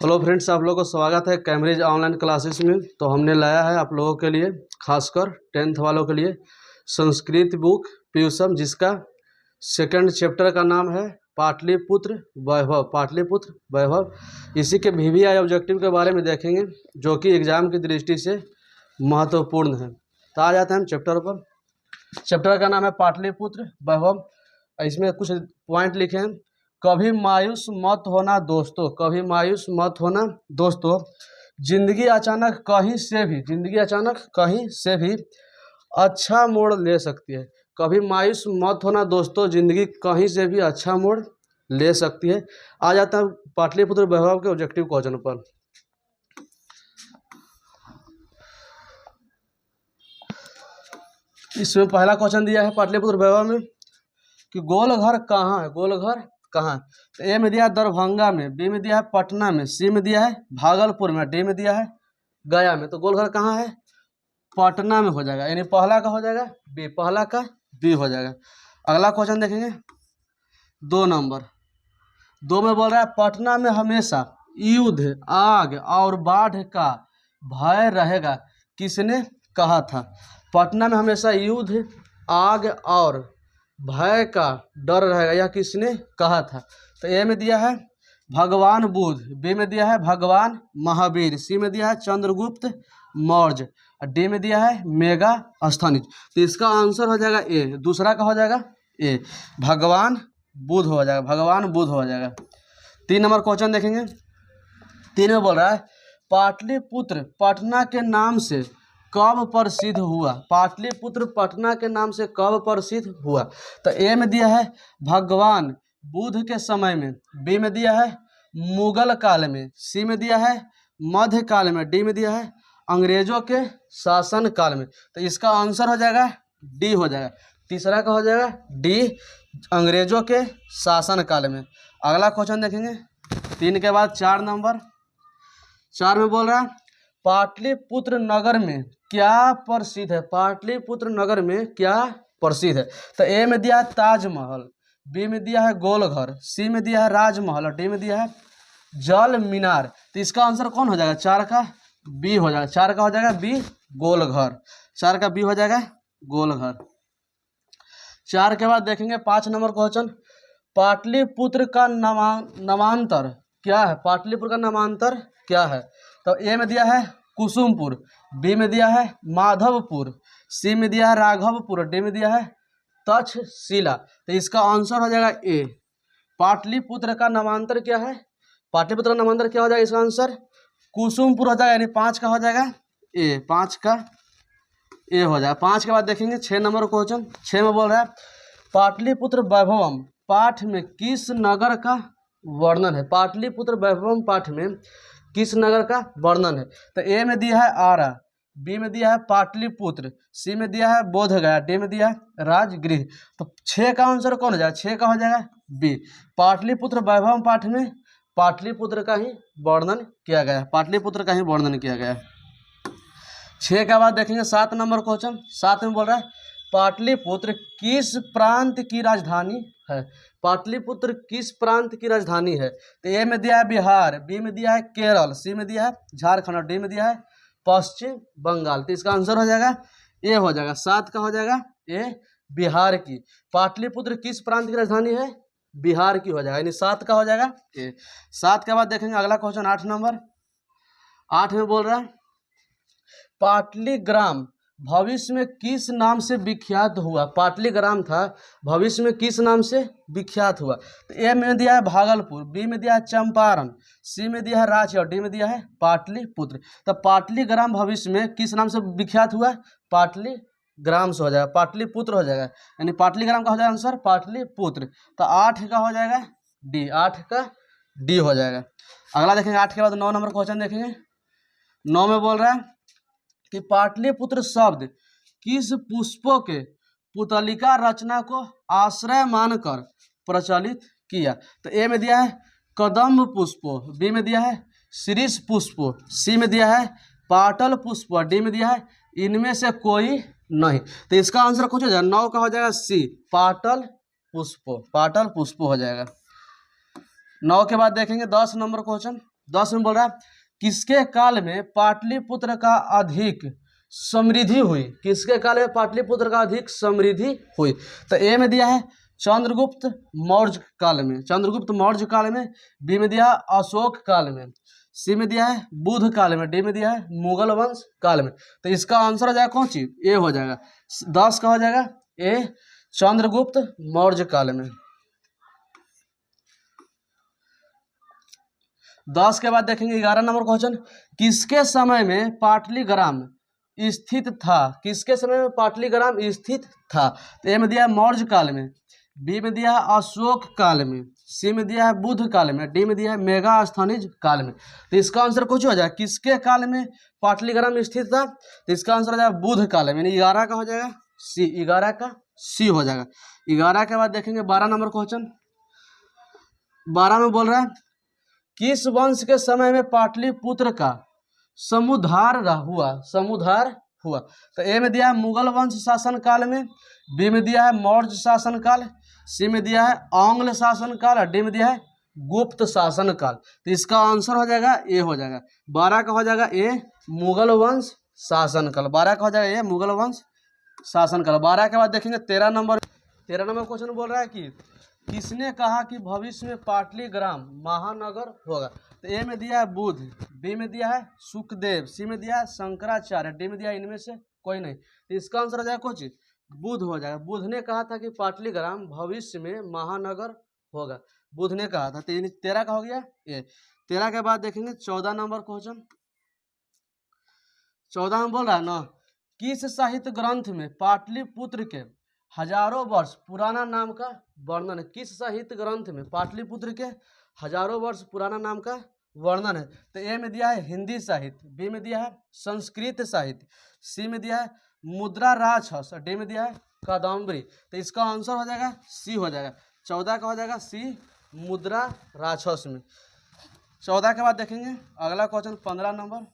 Hello friends, आप लोगों को स्वागत है कैम्ब्रिज ऑनलाइन क्लासेस में। तो हमने लाया है आप लोगों के लिए, खासकर 10th वालों के लिए, संस्कृत बुक पीयूषम, जिसका सेकंड चैप्टर का नाम है पाटलिपुत्र वैभव। पाटलिपुत्र वैभव इसी के वीवीआई ऑब्जेक्टिव के बारे में देखेंगे, जो कि एग्जाम की दृष्टि से महत्वपूर्ण है। तो आ जाते हैं हम चैप्टर पर। चैप्टर का नाम है पाटलिपुत्र वैभव। इसमें कुछ पॉइंट लिखे हैं। कभी मायूस मत होना दोस्तों, कभी मायूस मत होना दोस्तों, जिंदगी अचानक कहीं से भी अच्छा मोड़ ले सकती है। कभी मायूस मत होना दोस्तों, जिंदगी कहीं से भी अच्छा मोड़ ले सकती है। आ जाता है पाटलिपुत्र वैभव के ऑब्जेक्टिव क्वेश्चन पर। इसमें पहला क्वेश्चन दिया है पाटलिपुत्र वैभव में कि गोल घर कहाँ है। गोल घर कहाँ है? तो ए में दिया है दरभंगा में, बी में दिया है पटना में, सी में दिया है भागलपुर में, डी में दिया है गया में। तो गोलघर कहाँ है? पटना में हो जाएगा, यानी पहला का हो जाएगा बी, पहला का बी हो जाएगा। अगला क्वेश्चन देखेंगे 2 नंबर। 2 में बोल रहा है पटना में हमेशा युद्ध, आग और बाढ़ का भय रहेगा, किसने कहा था? पटना में हमेशा युद्ध, आग और भय का डर रहेगा, यह किसने कहा था? तो ए में दिया है भगवान बुद्ध, बी में दिया है भगवान महावीर, सी में दिया है चंद्रगुप्त मौर्य, और डी में दिया है मेगास्थनीज। तो इसका आंसर हो जाएगा ए, दूसरा का हो जाएगा ए, भगवान बुद्ध हो जाएगा, भगवान बुद्ध हो जाएगा। 3 नंबर क्वेश्चन देखेंगे। 3 में बोल रहा है पाटलिपुत्र पटना के नाम से कब प्रसिद्ध हुआ? पाटलिपुत्र पटना के नाम से कब प्रसिद्ध हुआ? तो ए में दिया है भगवान बुद्ध के समय में, बी में दिया है मुगल काल में, सी में दिया है मध्य काल में, डी में दिया है अंग्रेजों के शासन काल में। तो इसका आंसर हो जाएगा डी हो जाएगा, तीसरा का हो जाएगा डी, अंग्रेजों के शासन काल में। अगला क्वेश्चन देखेंगे 3 के बाद 4 नंबर। 4 में बोल रहा है पाटलिपुत्र नगर में क्या प्रसिद्ध है? पाटलिपुत्र नगर में क्या प्रसिद्ध है? तो ए में दिया है ताजमहल, बी में दिया है गोलघर, सी में दिया है राजमहल, और डी में दिया है जल मीनार। तो इसका आंसर कौन हो जाएगा? 4 का बी हो जाएगा, 4 का हो जाएगा बी, गोलघर। 4 का बी हो जाएगा गोलघर। 4 के बाद देखेंगे 5 नंबर क्वेश्चन। पाटलिपुत्र का नामांतर क्या है? पाटलिपुत्र का नामांतर क्या है? तो ए में दिया है कुसुमपुर, बी में दिया है माधवपुर, सी में दिया है राघवपुर, डी में दिया है तक्षशिला। तो इसका आंसर हो जाएगा ए, पाटलिपुत्र का नामांतर क्या है? पाटलिपुत्र का नामांतर क्या हो जाएगा? इसका आंसर कुसुमपुर हो जाएगा, यानी 5 का हो जाएगा ए, 5 का ए हो जाएगा। 5 के बाद देखेंगे 6 नंबर क्वेश्चन। 6 में बोल रहा है पाटलिपुत्र वैभवम पाठ में किस नगर का वर्णन है? पाटलिपुत्र वैभवम पाठ में किस नगर का वर्णन है? तो ए में दिया है आरा, बी में दिया है पाटलिपुत्र, सी में दिया है बोधगया, डी में दिया है राजगृह। तो 6 का आंसर कौन हो जाएगा? 6 का हो जाएगा बी, पाटलिपुत्र वैभवम पाठ में पाटलिपुत्र का ही वर्णन किया गया है, पाटलिपुत्र का ही वर्णन किया गया है। 6 के बाद देखेंगे 7 नंबर क्वेश्चन। 7 में बोल रहा है पाटलिपुत्र किस प्रांत की राजधानी है? पाटलिपुत्र किस प्रांत की राजधानी है? तो ए में दिया है बिहार, बी में दिया है केरल, सी में दिया है झारखंड, और डी में दिया है पश्चिम बंगाल। तो इसका आंसर हो जाएगा ए हो जाएगा, 7 का हो जाएगा ए, बिहार की। पाटलिपुत्र किस प्रांत की राजधानी है? बिहार की हो जाएगा, यानी 7 का हो जाएगा ए। 7 के बाद देखेंगे अगला क्वेश्चन 8 नंबर। 8 में बोल रहा है पाटलिग्राम भविष्य में किस नाम से विख्यात हुआ? पाटलिग्राम था, भविष्य में किस नाम से विख्यात हुआ? तो ए में दिया है भागलपुर, बी में दिया है चंपारण, सी में दिया है रांची, और डी में दिया है पाटलिपुत्र। तो पाटलिग्राम भविष्य में किस नाम से विख्यात हुआ? पाटलिग्राम से हो जाएगा, पाटलिपुत्र हो जाएगा, यानी पाटलिग्राम का हो जाएगा आंसर पाटलिपुत्र। तो 8 का हो जाएगा डी, 8 का डी हो जाएगा। अगला देखेंगे 8 के बाद 9 नंबर क्वेश्चन देखेंगे। 9 में बोल रहा है कि पाटलिपुत्र शब्द किस पुष्पों के पुतलिका रचना को आश्रय मानकर प्रचलित किया? तो ए में दिया है कदम्ब पुष्पो, बी में दिया है शीरीष पुष्पो, सी में दिया है पाटल पुष्प, डी में दिया है इनमें से कोई नहीं। तो इसका आंसर कुछ हो जाएगा 9 का हो जाएगा सी, पाटल पुष्पो, पाटल पुष्पो हो जाएगा। 9 के बाद देखेंगे 10 नंबर क्वेश्चन। 10 में बोल रहा है किसके काल में पाटलिपुत्र का अधिक समृद्धि हुई, किसके काल में पाटलिपुत्र का अधिक समृद्धि हुई। तो ए में दिया है चंद्रगुप्त मौर्य काल में, चंद्रगुप्त मौर्य काल में। बी में दिया है अशोक काल में। सी में दिया है बुध काल में। डी में दिया है मुगल वंश काल में। तो इसका आंसर हो जाएगा कौन चीज, ए हो जाएगा। 10 का हो जाएगा ए चंद्रगुप्त मौर्य काल में। 10 के बाद देखेंगे 11 नंबर क्वेश्चन, किसके समय में पाटलिग्राम स्थित था, किसके समय में पाटलिग्राम स्थित था। तो ए में दिया है मौर्य काल में। बी में दिया है अशोक काल में। सी में दिया है बुध काल में। डी में दिया है मेगास्थनीज काल में। तो इसका आंसर कुछ हो जाएगा, किसके काल में पाटलिग्राम स्थित था। तो इसका आंसर हो जाएगा बुध काल में, यानी 11 का हो जाएगा सी, 11 का सी हो जाएगा। 11 के बाद देखेंगे 12 नंबर क्वेश्चन। 12 में बोल रहा है किस वंश के समय में पाटलिपुत्र का समुद्धार हुआ, समुद्धार हुआ। तो ए में दिया है मुगल वंश शासन काल में। बी में दिया है मौर्य शासन काल। सी में दिया है आंग्ल शासन काल और डी में दिया है गुप्त शासन काल। तो इसका आंसर हो जाएगा ए हो जाएगा। 12 का हो जाएगा ए मुगल वंश शासन काल। 12 का हो जाएगा ए मुगल वंश शासन काल। 12 के बाद देखेंगे 13 नंबर क्वेश्चन बोल रहा है कि किसने कहा कि भविष्य में पाटलिग्राम महानगर होगा। तो ए में दिया है बुध। बी में दिया है सुखदेव। सी में दिया है शंकराचार्य। डी में दिया है इनमें से कोई नहीं। तो इसका आंसर हो जाएगा कुछ बुध हो जाएगा। बुध ने कहा था कि पाटलिग्राम भविष्य में महानगर होगा, बुध ने कहा था। तो 13 का हो गया ये। 13 के बाद देखेंगे 14 नंबर क्वेश्चन। 14 में बोल रहा है ना किस साहित्य ग्रंथ में पाटलिपुत्र के हजारों वर्ष पुराना नाम का वर्णन है। किस साहित्य ग्रंथ में पाटलिपुत्र के हजारों वर्ष पुराना नाम का वर्णन है। तो ए में दिया है हिंदी साहित्य। बी में दिया है संस्कृत साहित्य। सी में दिया है मुद्रा राजहंस। डी में दिया है कादम्बरी। तो इसका आंसर हो जाएगा सी हो जाएगा। 14 का हो जाएगा सी मुद्रा राजहंस में। 14 के बाद देखेंगे अगला क्वेश्चन 15 नंबर।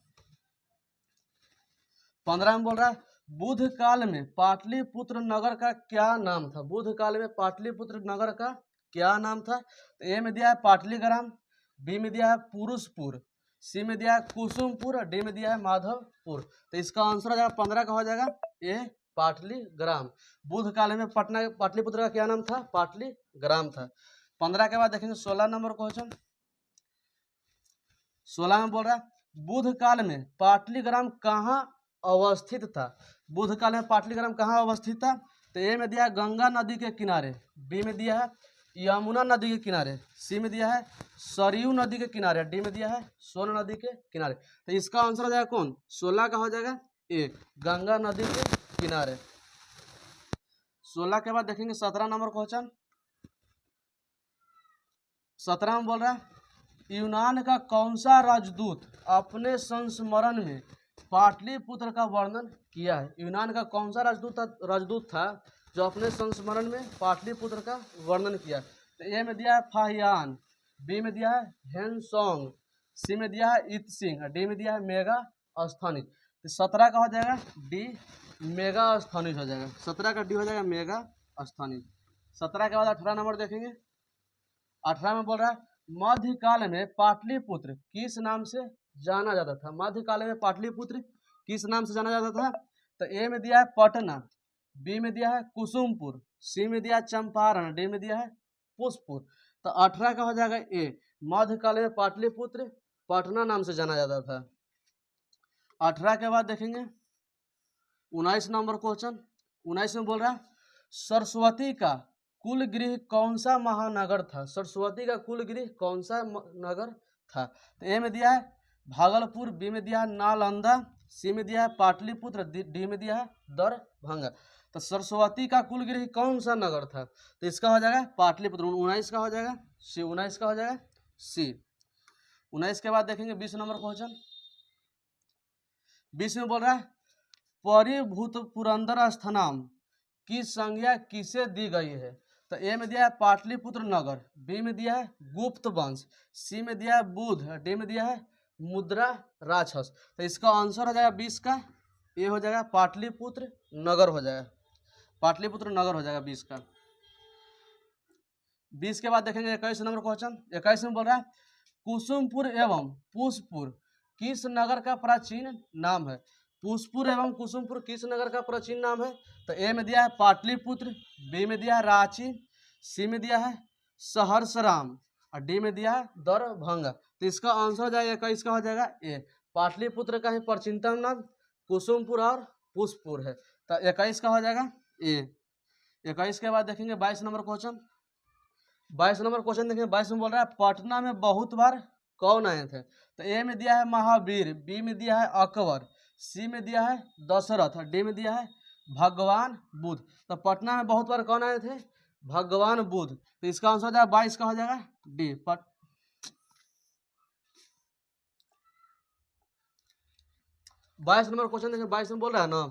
15 में बोल रहा है बुध काल में पाटलिपुत्र नगर का क्या नाम था। बुध काल में पाटलिपुत्र नगर का क्या नाम था। तो ए में दिया है पाटलिग्राम। बी में दिया है पुरुषपुर। सी में दिया है कुसुमपुर। डी में दिया है माधवपुर। तो इसका आंसर हो जाएगा 15 का हो जाएगा ए पाटलिग्राम। बुध काल में पाटलिपुत्र का क्या नाम था, पाटलिग्राम था। 15 के बाद देखेंगे 16 नंबर क्वेश्चन। 16 में बोल रहा है बुध काल में पाटलिग्राम कहाँ अवस्थित था। बुध काल में पाटलिग्राम कहाँ अवस्थित था। तो ए में दिया है गंगा नदी के किनारे। बी में दिया है यमुना नदी के किनारे। सी में दिया है सरयू नदी के किनारे। डी में दिया है सोन नदी के किनारे। तो इसका आंसर हो जाएगा कौन, 16 का हो जाएगा ए गंगा नदी के किनारे। 16 के बाद देखेंगे 17 नंबर क्वेश्चन। 17 में बोल रहा है यूनान का कौन सा राजदूत अपने संस्मरण में पाटलिपुत्र का वर्णन किया है। यूनान का कौन सा राजदूत था जो अपने संस्मरण में पाटलिपुत्र का वर्णन किया। तो ए में दिया है फाहियान। बी में दिया है हेनसोंग। सी में दिया है इत्सिंग। डी में दिया है मेगा अस्थानिज। तो 17 का हो जाएगा डी मेगा अस्थानिज हो जाएगा। 17 का डी हो जाएगा मेगा अस्थानिज। 17 के बाद 18 नंबर देखेंगे। 18 में बोल रहा है मध्यकाल में पाटलिपुत्र किस नाम से जाना जाता था। मध्यकाल में पाटलिपुत्र किस नाम से जाना जाता था। तो ए में दिया है पटना। बी में दिया है कुसुमपुर। सी में दिया है चंपारण। डी में दिया है पुष्पपुर। तो 18 का हो जाएगा ए मध्यकाल में पाटलिपुत्र पटना नाम से जाना जाता था। 18 के बाद देखेंगे 19 नंबर क्वेश्चन। 19 में बोल रहा है सरस्वती का कुल गृह कौन सा महानगर था। सरस्वती का कुल गृह कौन सा नगर था। तो ए में दिया है भागलपुर। बी में दिया है नालंदा। सी में दिया है पाटलिपुत्र। डी में दिया है दरभंगा। तो सरस्वती का कुल गृह कौन सा नगर था। तो इसका हो जाएगा पाटलिपुत्र। 19 का हो जाएगा सी। 19 का हो जाएगा सी। 19 के बाद देखेंगे 20 नंबर क्वेश्चन। 20 में बोल रहा है परिभूत पुरंदर स्थानम की संज्ञा किसे दी गई है। तो ए में दिया है पाटलिपुत्र नगर। बी में दिया है गुप्त वंश। सी में दिया है बुध। डी में दिया है मुद्रा राजहंस। तो इसका आंसर हो जाएगा 20 का ये हो जाएगा पाटलिपुत्र नगर हो जाएगा। पाटलिपुत्र नगर हो जाएगा 20 का। 20 के बाद देखेंगे 21 नंबर क्वेश्चन। 21 में बोल रहा है कुसुमपुर एवं पुष्पपुर किस नगर का प्राचीन नाम है? पुष्पपुर एवं कुसुमपुर किस नगर का प्राचीन नाम है? तो ए में दिया है पाटलिपुत्र, बी में दिया है रांची, सी में दिया है सहरसराम और डी में दिया है दरभंगा। तो इसका आंसर हो जाएगा, इसका हो जाएगा ए। पाटलिपुत्र का ही प्राचीनतम नाम कुसुमपुर और पुष्पपुर है। तो 21 का हो जाएगा ए। 21 के बाद देखेंगे 22 नंबर क्वेश्चन। 22 नंबर क्वेश्चन देखेंगे। 22 में बोल रहा है पटना में बहुत बार कौन आए थे? तो ए में दिया है महावीर, बी में दिया है अकबर, सी में दिया है दशरथ और डी में दिया है भगवान बुद्ध। तो पटना में बहुत बार कौन आए थे? भगवान बुद्ध। तो इसका आंसर हो जाएगा 22 का हो जाएगा डी। 22 नंबर क्वेश्चन देखिए। 22 में बोल रहा है ना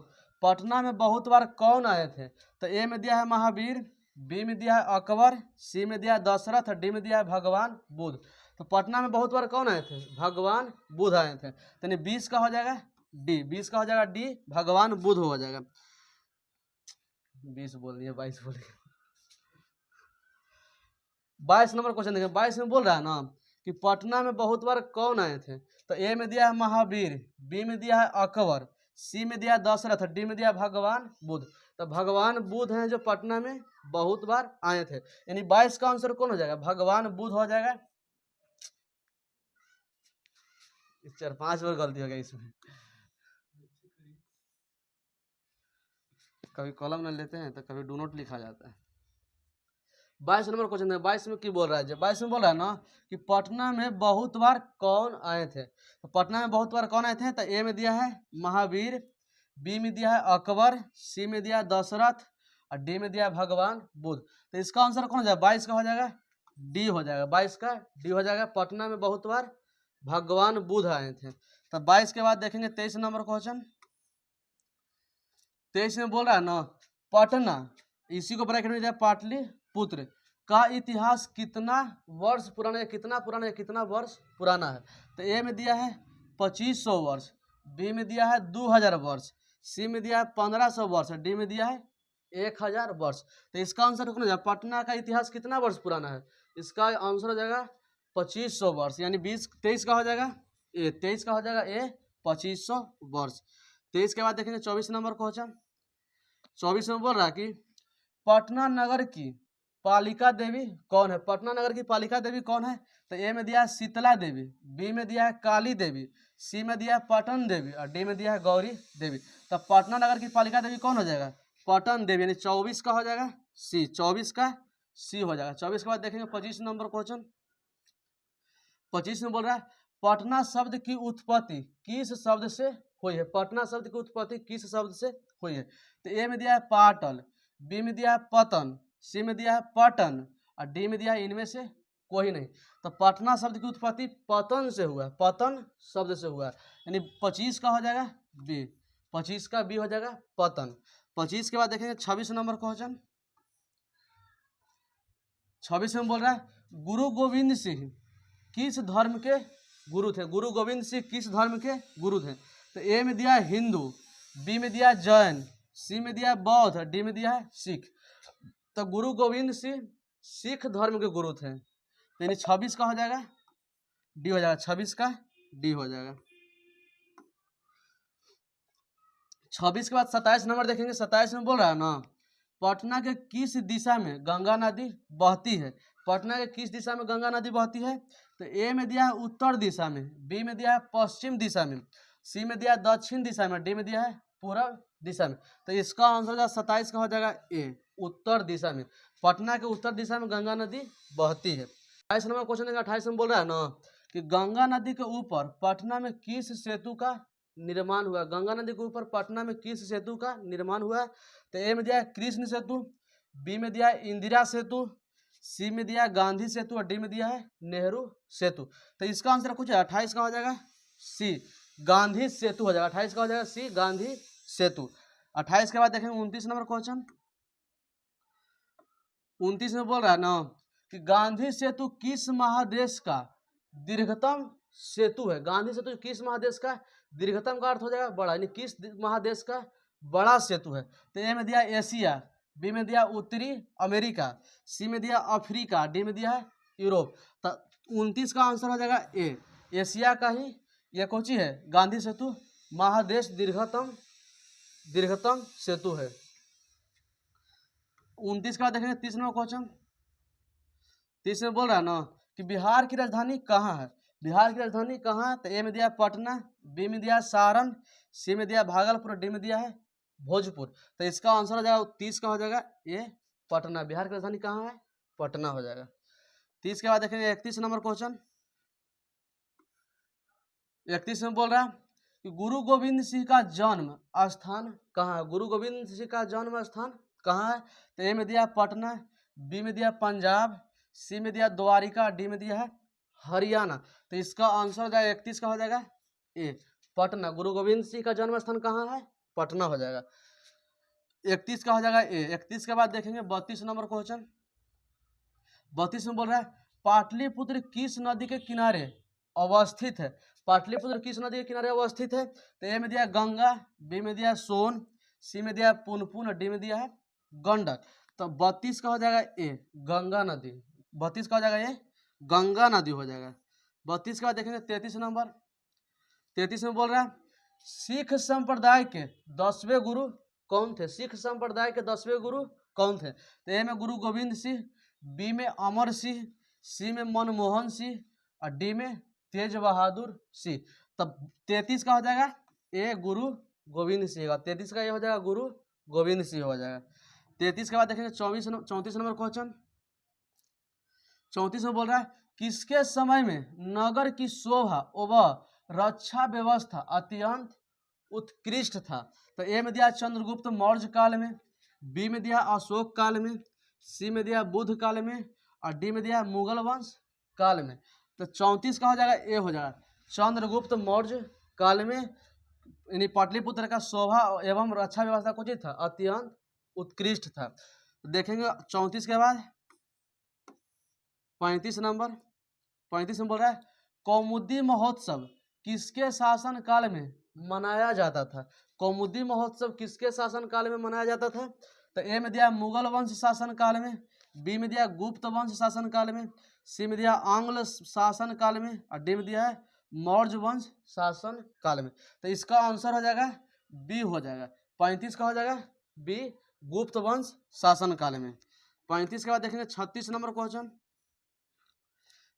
पटना में बहुत बार कौन आए थे? तो ए में दिया है महावीर, बी में दिया है अकबर, सी में दिया है दशरथ और डी में दिया है भगवान बुद्ध। तो पटना में बहुत बार कौन आए थे? भगवान बुद्ध आए थे। तो 20 का हो जाएगा डी। 20 का हो जाएगा डी, भगवान बुद्ध हो जाएगा। 20 बोल दिए, 22 बोल दिए। 22 नंबर क्वेश्चन देखिए। 22 में बोल रहा है ना कि पटना में बहुत बार कौन आए थे? तो ए में दिया है महावीर, बी में दिया है अकबर, सी में दिया है दशरथ, डी में दिया है भगवान बुद्ध। तो भगवान बुद्ध हैं जो पटना में बहुत बार आए थे, यानी 22 का आंसर कौन हो जाएगा? भगवान बुद्ध हो जाएगा। 4-5 बार गलती हो गया इसमें। कभी कॉलम में लेते हैं तो कभी डू नोट लिखा जाता है। 22 नंबर क्वेश्चन है। 22 में की बोल रहा है? 22 में बोल रहा है ना कि पटना में बहुत बार कौन आए थे? तो पटना में बहुत बार कौन आए थे? तो ए में दिया है महावीर, बी में दिया है अकबर, सी में दिया है दशरथ और डी में दिया है भगवान बुद्ध। तो इसका आंसर कौन हो जाएगा? 22 का हो जाएगा डी हो जाएगा। 22 का डी हो जाएगा। पटना में बहुत बार भगवान बुद्ध आए थे। तो 22 के बाद देखेंगे 23 नंबर क्वेश्चन। 23 में बोल रहा है ना पटना, इसी को ब्रैकेट में दिया पाटलिपुत्र का इतिहास कितना वर्ष पुराना है? कितना पुराना है? कितना वर्ष पुराना है? तो ए में दिया है 2500 वर्ष, बी में दिया है 2000 वर्ष, सी में दिया है 1500 वर्ष, डी में दिया है 1000 वर्ष। तो इसका आंसर हो जाएगा पटना का इतिहास कितना वर्ष पुराना है? इसका आंसर हो जाएगा 2500 वर्ष, यानी 23 का हो जाएगा ए। 23 का हो जाएगा ए, 2500 वर्ष। 23 के बाद देखेंगे 24 नंबर क्वेश्चन। 24 में बोल रहा है कि पटना नगर की पालिका देवी कौन है? पटना नगर की पालिका देवी कौन है? तो ए में दिया है शीतला देवी, बी में दिया है काली देवी, सी में दिया है पटन देवी और डी में दिया है गौरी देवी। तो पटना नगर की पालिका देवी कौन हो जाएगा? पटन देवी, यानी 24 का हो जाएगा सी। 24 का सी हो जाएगा। 24 के बाद देखेंगे 25 नंबर क्वेश्चन। 25 में बोल रहा है पटना शब्द की उत्पत्ति किस शब्द से हुई है? पटना शब्द की उत्पत्ति किस शब्द से हुई है? तो ए में दिया है पाटल, बी में दिया है पतन, सी में दिया है पटन और डी में दिया है इनमें से कोई नहीं। तो पटना शब्द की उत्पत्ति पतन से हुआ है, पतन शब्द से हुआ है, यानी 25 का हो जाएगा बी। 25 का बी हो जाएगा पतन। 25 के बाद देखेंगे 26 नंबर क्वेश्चन। 26 में बोल रहा है गुरु गोविंद सिंह किस धर्म के गुरु थे? गुरु गोविंद सिंह किस धर्म के गुरु थे? तो ए में दिया है हिंदू, बी में दिया है जैन, सी में दिया है बौद्ध, डी में दिया है सिख। तो गुरु गोविंद सिंह सिख धर्म के गुरु थे, तो यानी 26 का हो जाएगा डी हो जाएगा। 26 का डी हो जाएगा। 26 के बाद 27 नंबर देखेंगे। 27 में बोल रहा है ना पटना के किस दिशा में गंगा नदी बहती है? पटना के किस दिशा में गंगा नदी बहती है? तो ए में दिया है उत्तर दिशा में, बी में दिया है पश्चिम दिशा में, सी में दिया है दक्षिण दिशा में, डी में दिया है पूर्व दिशा में। तो इसका आंसर 27 का हो जाएगा ए, उत्तर दिशा में। पटना के उत्तर दिशा में गंगा नदी बहती है। 28 नंबर क्वेश्चन देगा। 28 में बोल रहा है ना कि गंगा नदी के ऊपर पटना में किस सेतु का निर्माण हुआ? गंगा नदी के ऊपर पटना में किस सेतु का निर्माण हुआ? तो ए में दिया है कृष्ण सेतु, बी में दिया है इंदिरा सेतु, सी में दिया है गांधी सेतु और डी में दिया है नेहरू सेतु। तो इसका आंसर कुछ 28 का हो जाएगा सी, गांधी सेतु हो जाएगा। 28 का हो जाएगा सी, गांधी सेतु। 28 के बाद देखेंगे 29 नंबर क्वेश्चन। 29 में बोल रहा है ना कि गांधी सेतु किस महादेश का दीर्घतम सेतु है? गांधी सेतु किस महादेश का दीर्घतम का अर्थ हो जाएगा बड़ा, यानी किस महादेश का बड़ा सेतु है? तो ए में दिया एशिया, बी में दिया उत्तरी अमेरिका, सी में दिया अफ्रीका, डी में दिया है यूरोप। तो 29 का आंसर हो जाएगा ए, एशिया का ही ये कौन सी है, गांधी सेतु, महादेश दीर्घतम सेतु है। 29 का देखेंगे 30 नंबर क्वेश्चन। 30 में बोल रहा है ना कि बिहार की राजधानी कहाँ है, बिहार की राजधानी कहाँ है, तो ए में दिया पटना, बी में दिया सारण, सी में दिया भागलपुर, डी में दिया है भोजपुर। तो इसका आंसर हो जाएगा 30 का हो जाएगा ये पटना। बिहार की राजधानी कहाँ है, पटना हो जाएगा। 30 के बाद देखेंगे 31 नंबर क्वेश्चन। 31 में बोल रहा है कि गुरु गोविंद सिंह का जन्म स्थान कहाँ है, गुरु गोविंद सिंह का जन्म स्थान कहाँ है, तो ए में दिया पटना, बी में दिया पंजाब, सी में दिया द्वारिका, डी में दिया है हरियाणा। तो इसका आंसर हो जाएगा 31 का हो जाएगा ए पटना। गुरु गोविंद सिंह का जन्म स्थान कहाँ है, पटना हो जाएगा। 31 का हो जाएगा ए। 31 के बाद देखेंगे 32 नंबर क्वेश्चन। 32 में बोल रहा है पाटलिपुत्र किस नदी के किनारे अवस्थित है, पाटलिपुत्र किस नदी के किनारे अवस्थित है, तो ए में दिया गंगा, बी में दिया सोन, सी में दिया पुनपुन, डी में दिया है गंडक। तो 32 का हो जाएगा ए गंगा नदी। 32 का हो जाएगा ये गंगा नदी हो जाएगा। 32 के बाद देखेंगे 33 नंबर। 33 में बोल रहा है सिख संप्रदाय के 10वें गुरु कौन थे, सिख संप्रदाय के 10वें गुरु कौन थे, तो ए में गुरु गोविंद सिंह, बी में अमर सिंह, सी में मनमोहन सिंह और डी में तेज बहादुर सिंह। तब 33 का हो जाएगा ए गुरु गोविंद सिंह का। 33 का ये हो जाएगा गुरु गोविंद सिंह हो जाएगा। 33 के बाद देखेंगे 34 नंबर क्वेश्चन। 34 में बोल रहा है किसके समय में नगर की शोभा व रक्षा व्यवस्था अत्यंत उत्कृष्ट था, तो ए में दिया चंद्रगुप्त मौर्य काल में, बी में दिया अशोक काल में, सी में दिया बुद्ध काल में और डी में दिया मुगल वंश काल में। तो 34 का हो जाएगा ए हो जाएगा चंद्रगुप्त मौर्य काल में, यानी पाटलिपुत्र का शोभा एवं रक्षा व्यवस्था कुछ था अत्यंत उत्कृष्ट था। तो देखेंगे 34 के बाद 35 नंबर। 35 में बोल रहा है कौमुदी महोत्सव किसके शासन काल में मनाया जाता था, कौमुदी महोत्सव किसके शासन काल में मनाया जाता था, तो ए में दिया मुगल वंश शासन काल में, बी में दिया गुप्त वंश शासन काल में, सी में दिया आंग्ल शासन काल में और डी में दिया है मौर्य वंश शासन काल में। तो इसका आंसर हो जाएगा बी हो जाएगा। 35 का हो जाएगा बी गुप्त वंश शासन काल में। 35 के बाद देखेंगे 36 नंबर क्वेश्चन।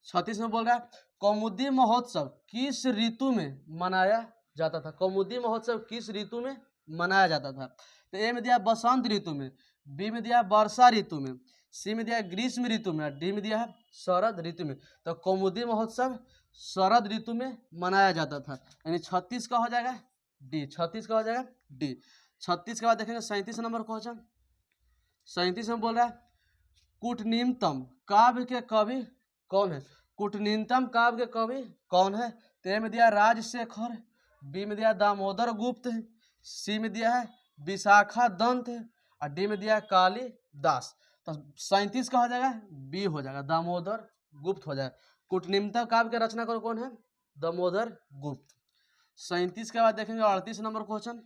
36 में बोल रहा है कौमुदी महोत्सव किस ऋतु में मनाया जाता था, कौमुदी महोत्सव किस ऋतु में मनाया जाता था, तो ए में दिया बसंत ऋतु में, बी में दिया वर्षा ऋतु में, सी में दिया ग्रीष्म ऋतु में, डी में दिया है शरद ऋतु में। तो कौमुदी महोत्सव शरद ऋतु में मनाया जाता था, यानी 36 का हो जाएगा डी। 36 का हो जाएगा डी। 36 के बाद देखेंगे 37 नंबर क्वेश्चन। 37 में बोल रहा है कूटनीतम काव्य के कवि कौन है, कूटनीतम काव्य के कवि कौन है, तो ए में दिया राजशेखर, बी में दिया दामोदर गुप्त, सी में दिया है विशाखा दंत और डी में दिया है कालिदास। तो 37 का हो जाएगा बी हो जाएगा दामोदर गुप्त हो जाएगा। कूटनीतम काव्य के रचनाकार कौन है, दामोदर गुप्त। 37 के बाद देखेंगे 38 नंबर क्वेश्चन।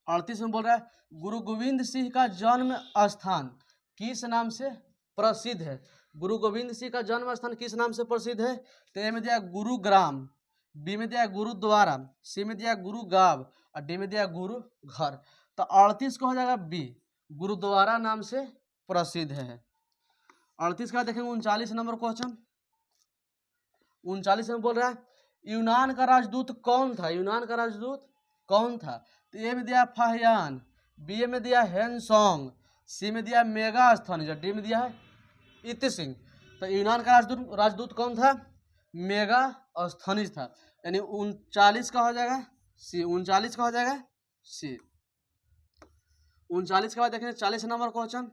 38 में बोल रहा है गुरु गोविंद सिंह का जन्म स्थान किस नाम से प्रसिद्ध है, गुरु गोविंद सिंह का जन्म स्थान किस नाम से प्रसिद्ध है, तो ए में दिया गुरुग्राम, बी में दिया गुरुद्वारा, सी में दिया गुरुगांव और डी में दिया गुरु घर। तो 38 का हो जाएगा बी गुरुद्वारा नाम से प्रसिद्ध है। 38 का देखेंगे 39 नंबर क्वेश्चन। 39 में बोल रहा है यूनान का राजदूत कौन था, यूनान का राजदूत कौन था, तो ए में दिया फाहियान, बी में दिया हेनसोंग, सी में दिया मेगास्थनीज, डी में दिया है इतिसिंह। तो यूनान का राजदूत कौन था, मेगास्थनीज था, यानी 39 का हो जाएगा सी। 39 का हो जाएगा सी। 39 के बाद देखेंगे 40 नंबर क्वेश्चन।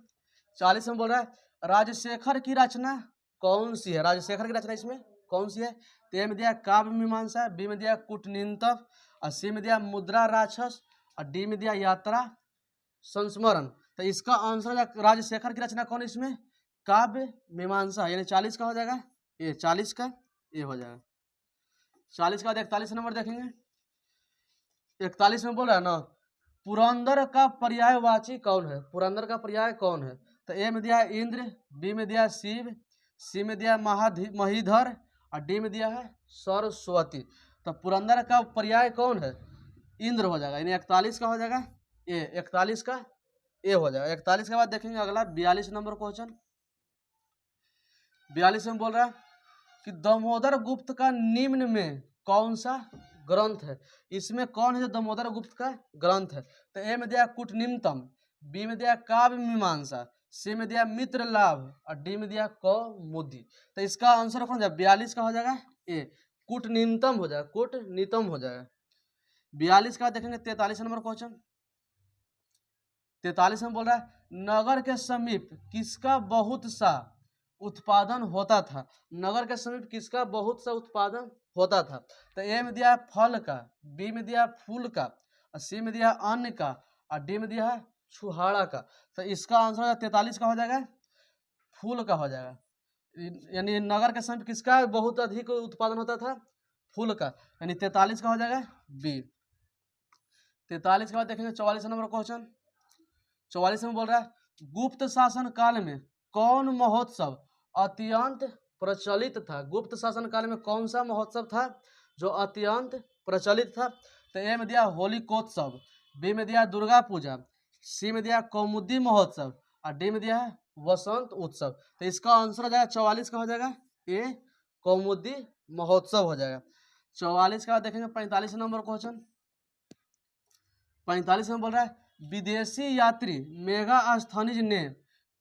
40 में बोल रहा है राजशेखर की रचना कौन सी है, राजशेखर की रचना इसमें कौन सी है, तो ए में दिया काव्य मीमांसा, बी में दिया कूटनीतम और सी में दिया मुद्रा राक्षस और डी में दिया यात्रा संस्मरण। तो इसका आंसर राजशेखर की रचना कौन है इसमें, काव्य मीमांसा, यानी 40 का हो जाएगा ये, 40 का ये हो जाएगा। 40 का बाद 41 नंबर देखेंगे। 41 में बोल रहा है ना पुरंदर का पर्यायवाची कौन है, पुरंदर का पर्याय कौन है, तो ए में दिया है इंद्र, बी में दिया शिव, सी में दिया है महीधर और डी में दिया है सरस्वती। तो पुरंदर का पर्याय कौन है? इंद्र हो जाएगा, यानी 41 का हो जाएगा ए, 41 का ए हो जाएगा। 41 के बाद देखेंगे अगला 42 नंबर क्वेश्चन। 42 में बोल रहा है कि दामोदर गुप्त का निम्न में कौन सा ग्रंथ है? इसमें कौन है जो दामोदर गुप्त का ग्रंथ है? तो ए में दिया कूटनिम्नतम, बी में दिया काव्य मीमांसा, सी में दिया मित्र लाभ और डी में दिया कौमुदी। तो इसका आंसर कौन जाएगा? 42 का हो जाएगा ए, कूटनिम्नतम हो जाएगा, कूटनीतम हो जाएगा। 42 का देखेंगे 43 नंबर क्वेश्चन। 43 में बोल रहा है नगर के समीप किसका बहुत सा उत्पादन होता था? नगर के समीप किसका बहुत सा उत्पादन होता था? तो ए में दिया है फल का, बी में दिया है फूल का, और सी में दिया है अन्न का और डी में दिया है छुहाड़ा का। तो इसका आंसर 43 का हो जाएगा फूल का हो जाएगा। यानी नगर के समीप किसका बहुत अधिक उत्पादन होता था? फूल का, यानी 43 का हो जाएगा बी। 43 के बाद देखेंगे 44 नंबर क्वेश्चन। 44 में बोल रहा है गुप्त शासन काल में कौन महोत्सव अत्यंत प्रचलित था? गुप्त शासन काल में कौन सा महोत्सव था जो अत्यंत प्रचलित था? तो ए में दिया होलिकोत्सव, बी में दिया दुर्गा पूजा, सी में दिया कौमुदी महोत्सव और डी में दिया है वसंत उत्सव। तो इसका आंसर हो जाएगा 44 का हो जाएगा ए, कौमुदी महोत्सव हो जाएगा। 44 का देखेंगे 45 नंबर क्वेश्चन। 45 में बोल रहा है विदेशी यात्री मेगास्थनीज ने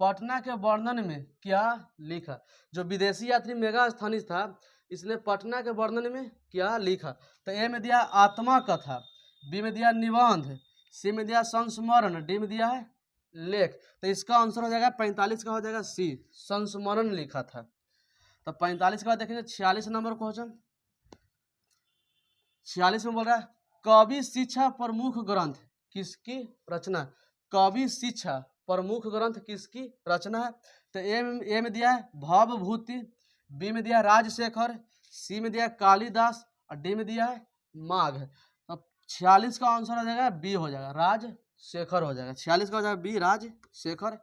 पटना के वर्णन में क्या लिखा? जो विदेशी यात्री मेगास्थनीज था इसने पटना के वर्णन में क्या लिखा? तो ए में दिया आत्मा कथा, बी में दिया निबंध, सी में दिया संस्मरण, डी में दिया है लेख। तो इसका आंसर हो जाएगा 45 का हो जाएगा सी, संस्मरण लिखा था। तो 45 के बाद देखेंगे 46 नंबर क्वेश्चन। 46 में बोल रहा है कवि शिक्षा प्रमुख ग्रंथ किसकी रचना? कवि शिक्षा प्रमुख ग्रंथ किसकी रचना है? तो ए में दिया है भवभूति, बी में दिया है राजशेखर, सी में दिया है कालिदास और डी में दिया है माघ। अब 46 का आंसर हो जाएगा बी हो जाएगा राजशेखर हो जाएगा। 46 का हो जाएगा बी राजशेखर।